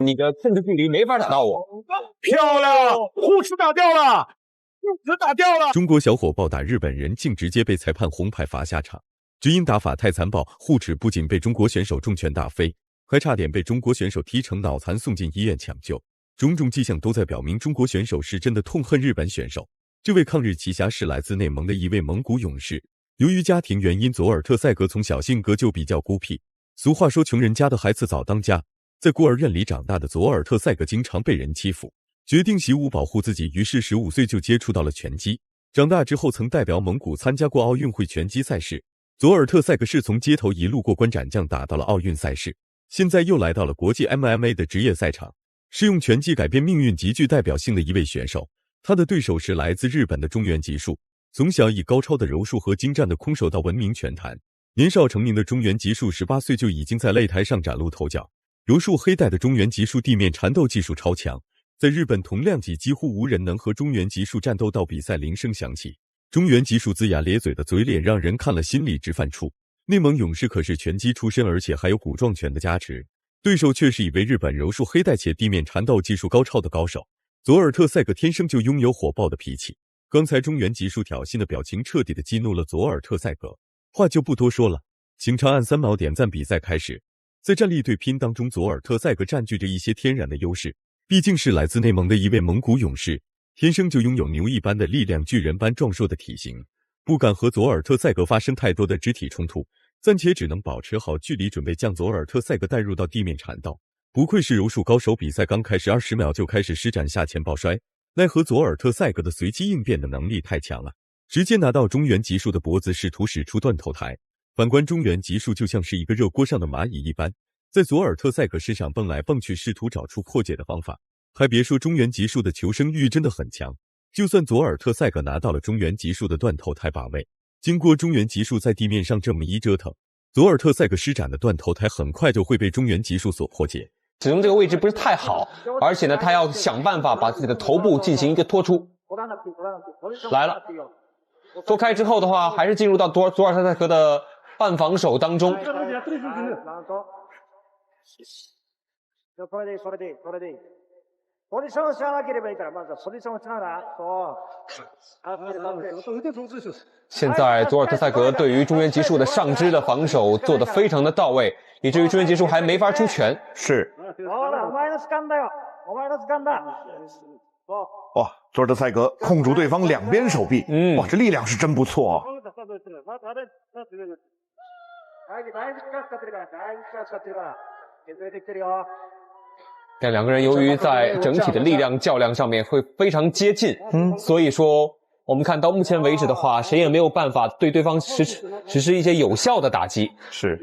你的控制距离没法打到我。漂亮，护持打掉了，护持打掉了。中国小伙暴打日本人，竟直接被裁判红牌罚下场。只因打法太残暴，护持不仅被中国选手重拳打飞，还差点被中国选手踢成脑残送进医院抢救。种种迹象都在表明，中国选手是真的痛恨日本选手。这位抗日奇侠是来自内蒙的一位蒙古勇士。由于家庭原因，佐尔特塞格从小性格就比较孤僻。俗话说，穷人家的孩子早当家。在孤儿院里长大的佐尔特塞格经常被人欺负，决定习武保护自己，于是15岁就接触到了拳击。长大之后曾代表蒙古参加过奥运会拳击赛事。佐尔特塞格是从街头一路过关斩将打到了奥运赛事，现在又来到了国际 MMA 的职业赛场，是用拳击改变命运极具代表性的一位选手。他的对手是来自日本的中原吉树，从小以高超的柔术和精湛的空手道闻名拳坛。年少成名的中原吉树18岁就已经在擂台上崭露头角。柔术黑带的中原吉树地面缠斗技术超强，在日本同量级几乎无人能和中原吉树战斗到比赛铃声响起。中原吉树龇牙咧嘴的嘴脸让人看了心里直犯怵。内蒙勇士可是拳击出身，而且还有古撞拳的加持，对手却是一位日本柔术黑带且地面缠斗技术高超的高手。佐尔特塞格天生就拥有火爆的脾气，刚才中原吉树挑衅的表情彻底的激怒了佐尔特塞格。话就不多说了，请长按3毛点赞。比赛开始。在战力对拼当中，佐尔特塞格占据着一些天然的优势，毕竟是来自内蒙的一位蒙古勇士，天生就拥有牛一般的力量，巨人般壮硕的体型，不敢和佐尔特塞格发生太多的肢体冲突，暂且只能保持好距离，准备将佐尔特塞格带入到地面缠斗。不愧是柔术高手，比赛刚开始20秒就开始施展下前抱摔，奈何佐尔特塞格的随机应变的能力太强了，直接拿到中原吉树的脖子，试图使出断头台。反观中原吉树就像是一个热锅上的蚂蚁一般，在佐尔特塞格身上蹦来蹦去，试图找出破解的方法。还别说，中原吉树的求生欲真的很强，就算佐尔特塞格拿到了中原吉树的断头台把位，经过中原吉树在地面上这么一折腾，佐尔特塞格施展的断头台很快就会被中原吉树所破解。使用这个位置不是太好，而且呢，他要想办法把自己的头部进行一个拖出。来了，拖开之后的话，还是进入到佐尔特塞格的半防守当中。现在佐尔特塞格对于中原吉树的上肢的防守做得非常的到位，以至于中原吉树还没法出拳。是。哇，佐尔特塞格控住对方两边手臂，哇，这力量是真不错啊。但两个人由于在整体的力量较量上面会非常接近，所以说我们看到目前为止的话，谁也没有办法对对方实施一些有效的打击。是。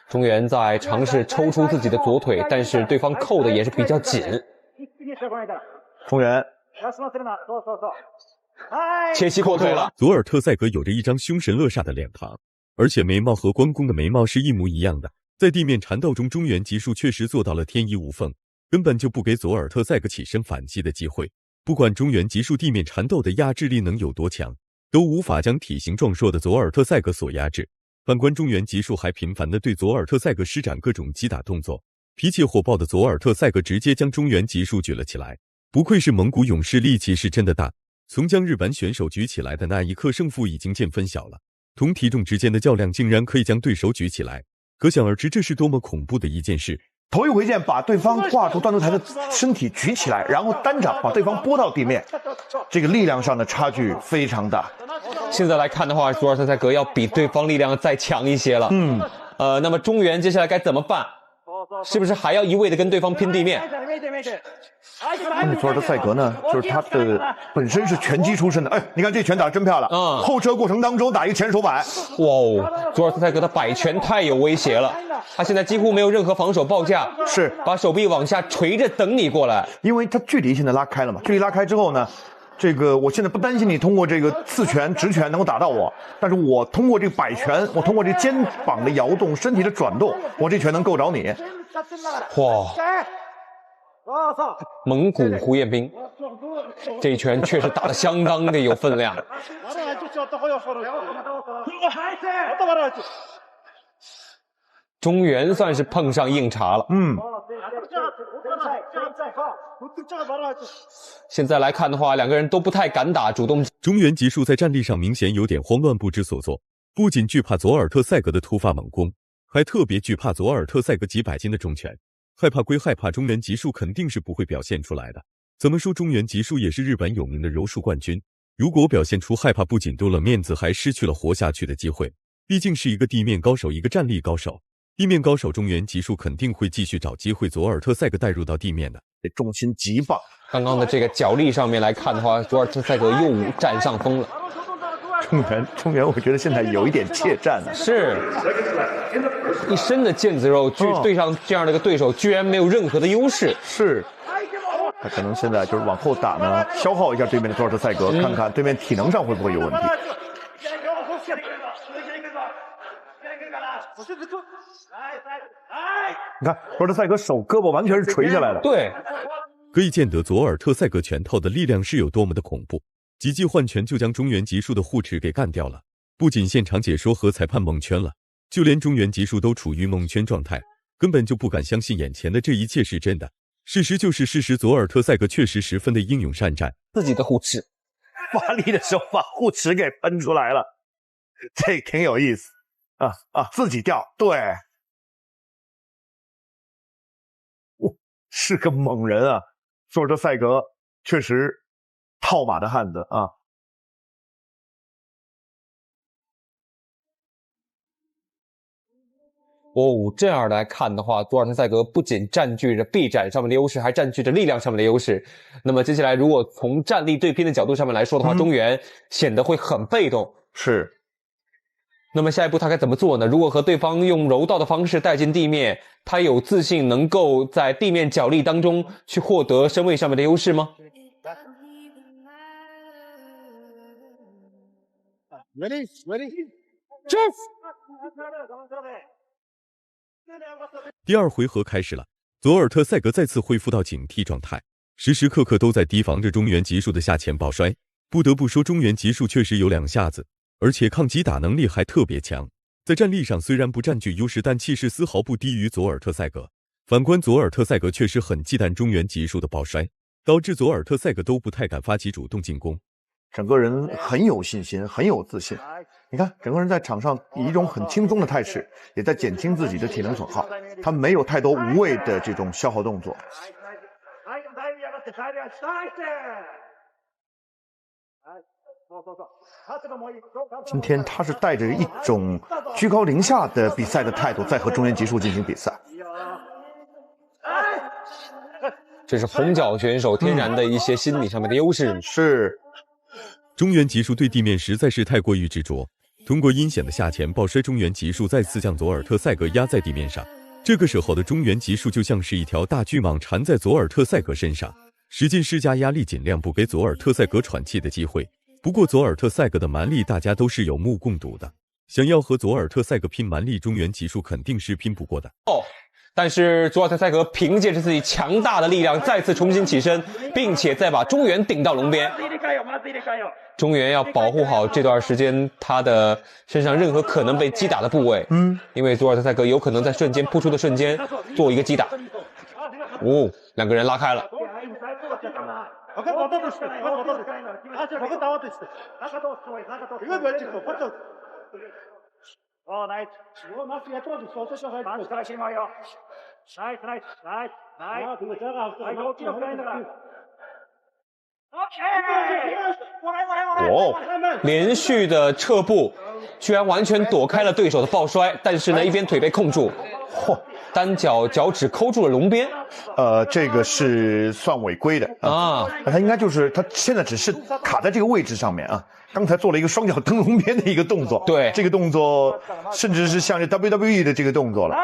中原在尝试抽出自己的左腿，但是对方扣的也是比较紧。中原切膝过腿了。佐尔特塞格有着一张凶神恶煞的脸庞，而且眉毛和关公的眉毛是一模一样的。在地面缠斗中，中原吉树确实做到了天衣无缝，根本就不给佐尔特塞格起身反击的机会。不管中原吉树地面缠斗的压制力能有多强，都无法将体型壮硕的佐尔特塞格所压制。反观中原吉树还频繁地对佐尔特塞格施展各种击打动作，脾气火爆的佐尔特塞格直接将中原吉树举了起来。不愧是蒙古勇士，力气是真的大。从将日本选手举起来的那一刻，胜负已经见分晓了。同体重之间的较量竟然可以将对手举起来，可想而知这是多么恐怖的一件事。头一回见把对方挂住断头台的身体举起来，然后单掌把对方拨到地面，这个力量上的差距非常大。现在来看的话，佐尔特塞格要比对方力量再强一些了。那么中原接下来该怎么办？是不是还要一味的跟对方拼地面？佐尔特塞格呢，就是他的本身是拳击出身的。哎，你看这拳打得真漂亮。后撤过程当中打一个前手摆。哇哦，佐尔特塞格的摆拳太有威胁了，他现在几乎没有任何防守报价，是把手臂往下垂着等你过来。因为他距离现在拉开了嘛，距离拉开之后呢，这个我现在不担心你通过这个刺拳、直拳能够打到我，但是我通过这个摆拳，我通过这肩膀的摇动、身体的转动，我这拳能够着你。哇！蒙古胡彦斌，这一拳确实打得相当的有分量。中原算是碰上硬茬了。现在来看的话，两个人都不太敢打主动。中原吉树在战力上明显有点慌乱不知所措，不仅惧怕佐尔特赛格的突发猛攻，还特别惧怕佐尔特赛格几百斤的重拳。害怕归害怕，中原吉树肯定是不会表现出来的。怎么说，中原吉树也是日本有名的柔术冠军，如果表现出害怕，不仅丢了面子，还失去了活下去的机会。毕竟是一个地面高手，一个战力高手。地面高手中原吉树肯定会继续找机会佐尔特赛格带入到地面的。这重心极棒。刚刚的这个脚力上面来看的话，佐尔特赛格又占上风了。中原，我觉得现在有一点怯战了。是，一身的腱子肉，对上这样的一个对手，居然没有任何的优势。是，他可能现在就是往后打呢，消耗一下对面的佐尔特赛格，看看对面体能上会不会有问题。你看，佐尔特赛格手胳膊完全是垂下来的。对，可以见得佐尔特赛格拳头的力量是有多么的恐怖。几记换拳就将中原吉树的护持给干掉了，不仅现场解说和裁判蒙圈了，就连中原吉树都处于蒙圈状态，根本就不敢相信眼前的这一切是真的。事实就是事实，佐尔特赛格确实十分的英勇善战，自己的护持，发力的时候把护持给喷出来了，这挺有意思自己掉，对，是个猛人啊，佐尔特赛格确实套马的汉子啊。这样来看的话，佐尔特赛格不仅占据着臂展上面的优势，还占据着力量上面的优势。那么接下来，如果从战力对拼的角度上面来说的话，中原显得会很被动。是。那么下一步他该怎么做呢？如果和对方用柔道的方式带进地面，他有自信能够在地面角力当中去获得身位上面的优势吗？Ready? Jeff! 第二回合开始了，佐尔特赛格再次恢复到警惕状态，时时刻刻都在提防着中原吉树的下潜抱摔。不得不说，中原吉树确实有两下子，而且抗击打能力还特别强。在战力上虽然不占据优势，但气势丝毫不低于佐尔特赛格。反观佐尔特赛格确实很忌惮中原吉树的抱摔，导致佐尔特赛格都不太敢发起主动进攻。整个人很有信心，很有自信。你看，整个人在场上以一种很轻松的态势，也在减轻自己的体能损耗。他没有太多无谓的这种消耗动作。今天他是带着一种居高临下的比赛的态度，在和中原吉树进行比赛。这是红脚选手天然的一些心理上面的优势。是。中原吉树对地面实在是太过于执着，通过阴险的下潜抱摔，中原吉树再次将佐尔特赛格压在地面上。这个时候的中原吉树就像是一条大巨蟒缠在佐尔特赛格身上，使劲施加压力，尽量不给佐尔特赛格喘气的机会。不过佐尔特赛格的蛮力大家都是有目共睹的，想要和佐尔特赛格拼蛮力，中原吉树肯定是拼不过的。但是佐尔特赛格凭借着自己强大的力量再次重新起身，并且再把中原顶到笼边。中原要保护好这段时间他的身上任何可能被击打的部位，因为佐尔特赛格有可能在瞬间扑出的瞬间做一个击打。两个人拉开了。连续的撤步，居然完全躲开了对手的抱摔，但是呢，一边腿被控住，单脚脚趾抠住了笼边。这个是算违规的啊。他应该就是他现在只是卡在这个位置上面啊。刚才做了一个双脚蹬笼边的一个动作，对，这个动作甚至是像这 WWE 的这个动作了。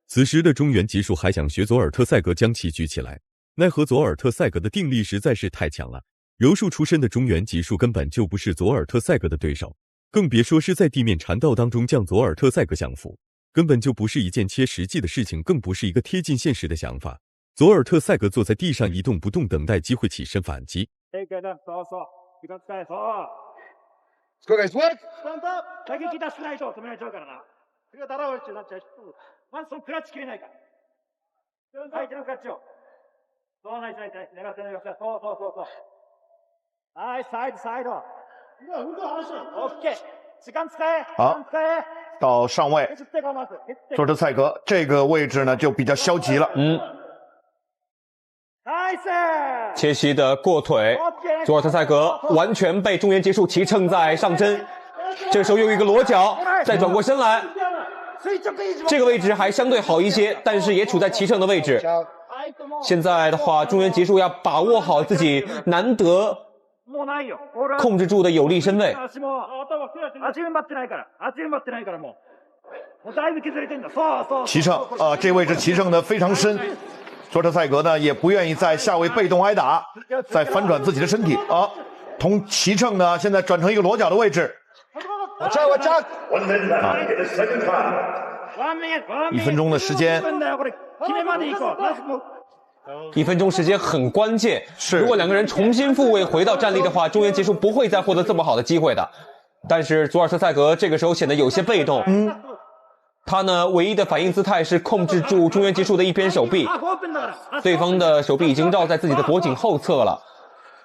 此时的中原吉树还想学佐尔特赛格将其举起来，奈何佐尔特赛格的定力实在是太强了，柔术出身的中原吉树根本就不是佐尔特赛格的对手，更别说是在地面缠斗当中将佐尔特赛格降服，根本就不是一件切实际的事情，更不是一个贴近现实的想法。佐尔特赛格坐在地上一动不动，等待机会起身反击。打撃出しないと止められちゃうからな。それがだらわれちゃうなっちゃう。まずそのクラッチ切れないから。相手のクラッチを。そうないしないしない。狙って狙って。そう。はい、サイド。OK。时間使え。好，到上位，佐尔特塞格这个位置呢就比较消极了。切西的过腿，佐尔特塞格完全被中原结束齐乘在上身。这时候又一个裸脚，再转过身来，这个位置还相对好一些，但是也处在齐乘的位置。现在的话，中原结束要把握好自己难得控制住的有利身位。齐乘这位置齐乘的非常深，佐尔特塞格呢也不愿意在下位被动挨打，再反转自己的身体同齐乘呢现在转成一个裸脚的位置。1分钟的时间。1分钟时间很关键，如果两个人重新复位回到站立的话，中原结束不会再获得这么好的机会的。但是佐尔特塞格这个时候显得有些被动，他呢唯一的反应姿态是控制住中原结束的一边手臂，对方的手臂已经绕在自己的脖颈后侧了。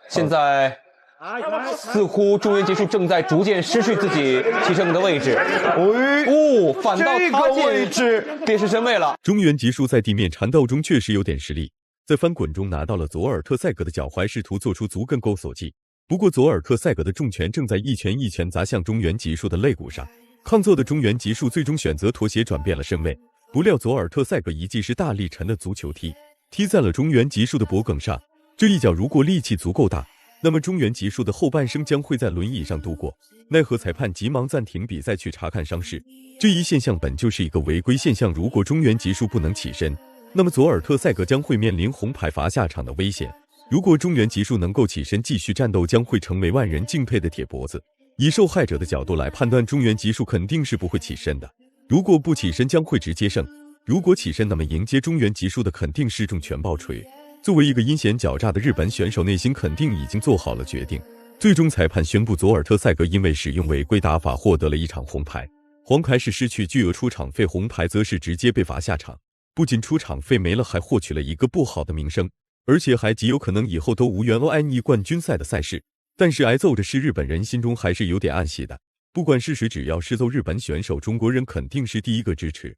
现在似乎中原结束正在逐渐失去自己齐乘的位置，反倒他位置跌失身位了。中原结束在地面缠斗中确实有点实力，在翻滚中拿到了佐尔特塞格的脚踝，试图做出足跟勾锁技。不过佐尔特塞格的重拳正在一拳一拳砸向中原结束的肋骨上，抗揍的中原结束最终选择妥协，转变了身位。不料佐尔特塞格一记是大力沉的足球踢，踢在了中原结束的脖颈上。这一脚如果力气足够大，那么中原结束的后半生将会在轮椅上度过。奈何裁判急忙暂停比赛去查看伤势，这一现象本就是一个违规现象，如果中原结束不能起身，那么佐尔特塞格将会面临红牌罚下场的危险。如果中原结束能够起身继续战斗，将会成为万人敬佩的铁脖子。以受害者的角度来判断，中原结束肯定是不会起身的，如果不起身将会直接胜，如果起身，那么迎接中原结束的肯定是重拳爆锤。作为一个阴险狡诈的日本选手，内心肯定已经做好了决定。最终裁判宣布佐尔特塞格因为使用违规打法获得了1场红牌，黄牌是失去巨额出场费，红牌则是直接被罚下场。不仅出场费没了，还获取了一个不好的名声，而且还极有可能以后都无缘 ONE 冠军赛的赛事。但是挨揍的是日本人，心中还是有点暗喜的。不管是谁，只要是揍日本选手，中国人肯定是第一个支持。